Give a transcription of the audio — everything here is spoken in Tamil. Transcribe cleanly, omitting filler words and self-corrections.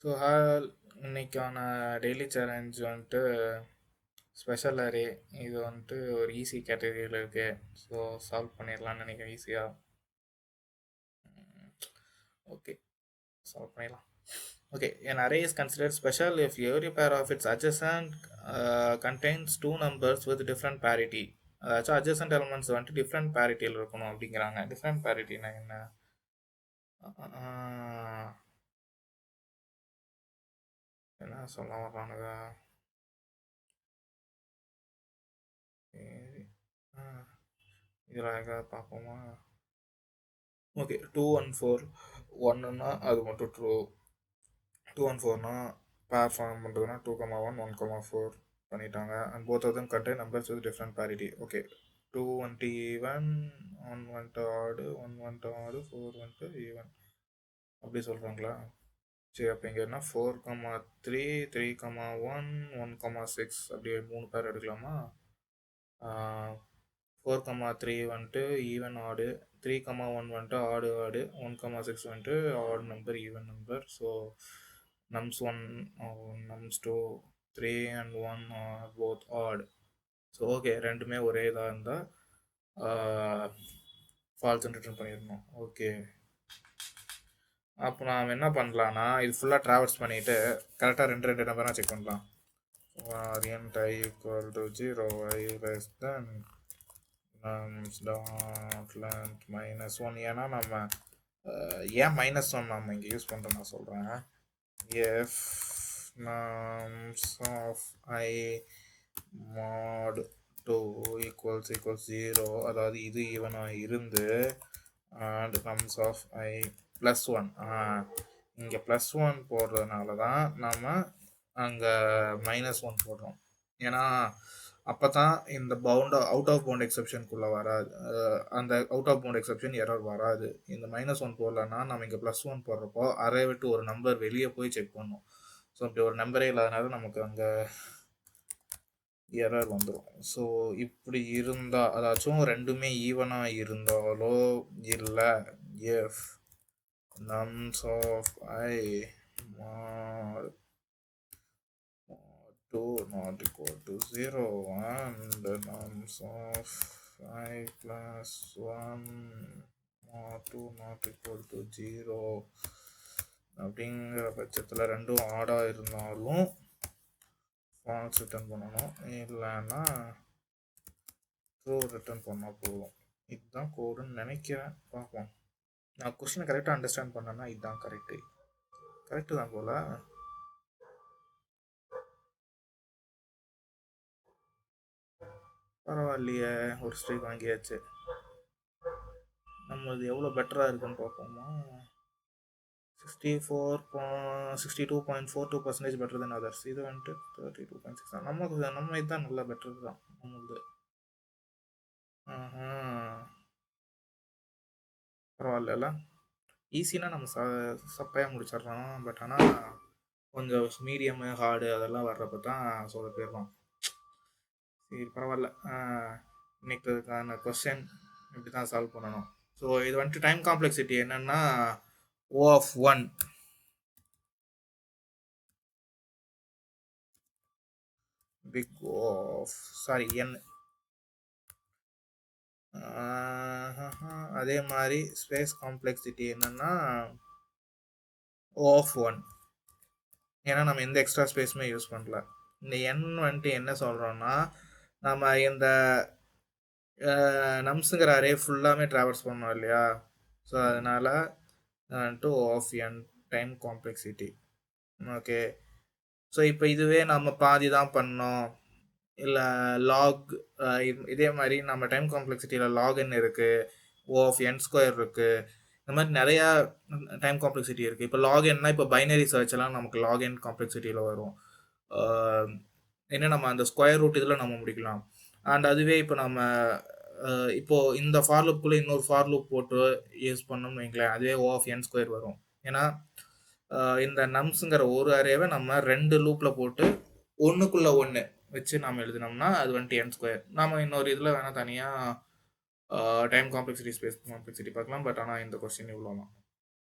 ஸோ இன்னைக்கான டெய்லி சேலஞ்ச் வந்துட்டு ஸ்பெஷல் அரே. இது வந்துட்டு ஒரு ஈஸி கேட்டகரியில் இருக்கு. ஸோ சால்வ் பண்ணிடலாம்னு நினைக்கிறேன் ஈஸியாக. ஓகே, சால்வ் பண்ணிடலாம். Okay, an array is considered special if every pair of its adjacent contains two numbers with different parity. அதாச்சும் adjacent elements வந்துட்டு டிஃப்ரெண்ட் பேரிட்டியில் இருக்கணும் அப்படிங்கிறாங்க. டிஃப்ரெண்ட் பேரிட்டினா என்ன? என்ன சொல்ல வர்றானுங்க? இதில் எதாவது பார்ப்போமா? ஓகே, 2 1 4 ஒன்றுனா அது மட்டும் ட்ரூ. 2 1 4னா பேர் ஃபார்ம் பண்ணுறதுனா 2,1 1,4 பண்ணிட்டாங்க. And both of them contain numbers with different parity. Okay, 2 வந்துட்டு ஈவன், 1 வந்துட்டு ஆடு, 1 வந்துட்டு ஆடு, 4 வந்துட்டு ஈவன் அப்படி சொல்கிறாங்களா? சரி, அப்போ இங்கே என்ன 4,3 3,1 1,6 அப்படி 3 பேர் எடுக்கலாமா? 4,3 வந்துட்டு ஈவன் ஆடு, 3,1 வந்துட்டு ஆடு ஆடு, 1,6 வந்துட்டு add number even number. So nums 1 nums 2 3 and 1 are both odd. So okay, ரெண்டுமே ஒரே இதாக இருந்தால் ஃபால்ஸ் ரிட்டர்ன் பண்ணிடணும். ஓகே, அப்போ நாம் என்ன பண்ணலான்னா இது ஃபுல்லாக ட்ராவல்ஸ் பண்ணிவிட்டு கரெக்டாக ரெண்டு நம்பராக செக் பண்ணலாம். variant I equal to 0, I less than nums dot length minus 1. ஏன்னா நம்ம ஏன் -1 நம்ம இங்கே யூஸ் பண்ணுறோம் நான் சொல்கிறேன். if nums of I mod 2 equals 0, அதாவது இது ஈவனாக இருந்து and nums of I plus 1, இங்கே +1 போடுறதுனால தான் நம்ம அங்கே -1 போடுறோம். ஏன்னா அப்போ தான் இந்த அவுட் ஆஃப் பவுண்ட் எக்ஸப்ஷனுக்குள்ளே வராது. அந்த out of bound exception error வராது. இந்த -1 போடலன்னா நம்ம இங்கே +1 போடுறப்போ அரே விட்டு ஒரு நம்பர் வெளியே போய் செக் பண்ணோம். ஸோ அப்படி ஒரு நம்பரே இல்லாதனால நமக்கு அங்கே எரர் வந்துடும். ஸோ இப்படி இருந்தால், அதாச்சும் ரெண்டுமே ஈவனாக இருந்தாலோ இல்லை F nums of I mod 2 not equal to 0 and nums of I plus 1 mod 2 not equal to 0 அப்படிங்கிற பட்சத்தில் ரெண்டும் ஆடாக இருந்தாலும் ஃபால்ஸ் ரிட்டர்ன் பண்ணணும், இல்லைன்னா ட்ரூ ரிட்டர்ன் பண்ணால் போதும். இதுதான் கோடுன்னு நினைக்கிறேன், பார்ப்போம். நான் கொஸ்டினை கரெக்டாக அண்டர்ஸ்டாண்ட் பண்ணேன்னா இதுதான் கரெக்டு தான் போல். பரவாயில்லையே, ஒரு ஸ்ட்ரைக் வாங்கியாச்சு. நம்மளது எவ்வளோ பெட்டராக இருக்குன்னு பார்ப்போமா? 62.42% பெட்டர் தென் அதர்ஸ். இது வந்துட்டு 32.6 தான். நம்ம இதுதான் நல்லா பெட்டர் தான் நம்மளது. பரவாயில்ல, ஈஸினா நம்ம சப்பையாக முடிச்சிடறோம். பட் ஆனால் கொஞ்சம் மீடியமு ஹார்டு அதெல்லாம் வர்றப்ப தான் சொல்ல போயிடுறோம். சரி, பரவாயில்ல. இன்னைக்கு இதுக்கான கொஸ்டின் இப்படி தான் சால்வ் பண்ணணும். ஸோ இது வந்துட்டு டைம் காம்ப்ளெக்சிட்டி என்னன்னா O(1) பிக் n. அதே மாதிரி ஸ்பேஸ் காம்ப்ளெக்சிட்டி என்னன்னா O(1), ஏன்னா நம்ம எந்த எக்ஸ்ட்ரா ஸ்பேஸுமே யூஸ் பண்ணல. இந்த n வந்துட்டு என்ன சொல்கிறோன்னா, நம்ம இந்த நம்ஸுங்கிற அரே ஃபுல்லாமே ட்ராவல்ஸ் பண்ணோம் இல்லையா? ஸோ அதனால் வந்துட்டு O(n) time complexity. Okay, so இப்போ இதுவே நம்ம பாதி தான் பண்ணோம், இல்லை லாக் இதே மாதிரி நம்ம டைம் காம்ப்ளெக்சிட்டியில் log(n) இருக்குது, O(n²) இருக்குது. இந்த மாதிரி நிறையா டைம் காம்ப்ளெக்சிட்டி இருக்குது. இப்போ log(n)னா இப்போ பைனரி சர்ச்லாம் நமக்கு log(n) காம்ப்ளெக்சிட்டியில் வரும். என்ன நம்ம அந்த ஸ்கொயர் ரூட் இதில் நம்ம முடிக்கலாம். அண்ட் அதுவே இப்போ நம்ம இப்போது இந்த ஃபார் லூப்புக்குள்ளே இன்னொரு ஃபார் லூப் போட்டு யூஸ் பண்ணோம்னு வைங்களேன், அதுவே O(n²) வரும். ஏன்னா இந்த நம்ஸுங்கிற ஒரு அரேவை நம்ம 2 லூப்பில் போட்டு ஒன்றுக்குள்ளே ஒன்று வச்சு நாம் எழுதினோம்னா அது வந்துட்டு n². நாம் இன்னொரு இதில் வேணால் தனியாக டைம் காம்ப்ளெக்சிட்டி ஸ்பேஸ் காம்ப்ளெக்சிட்டி பார்க்கலாம். பட் ஆனால் இந்த கொஸ்டின் இவ்வளோ தான்.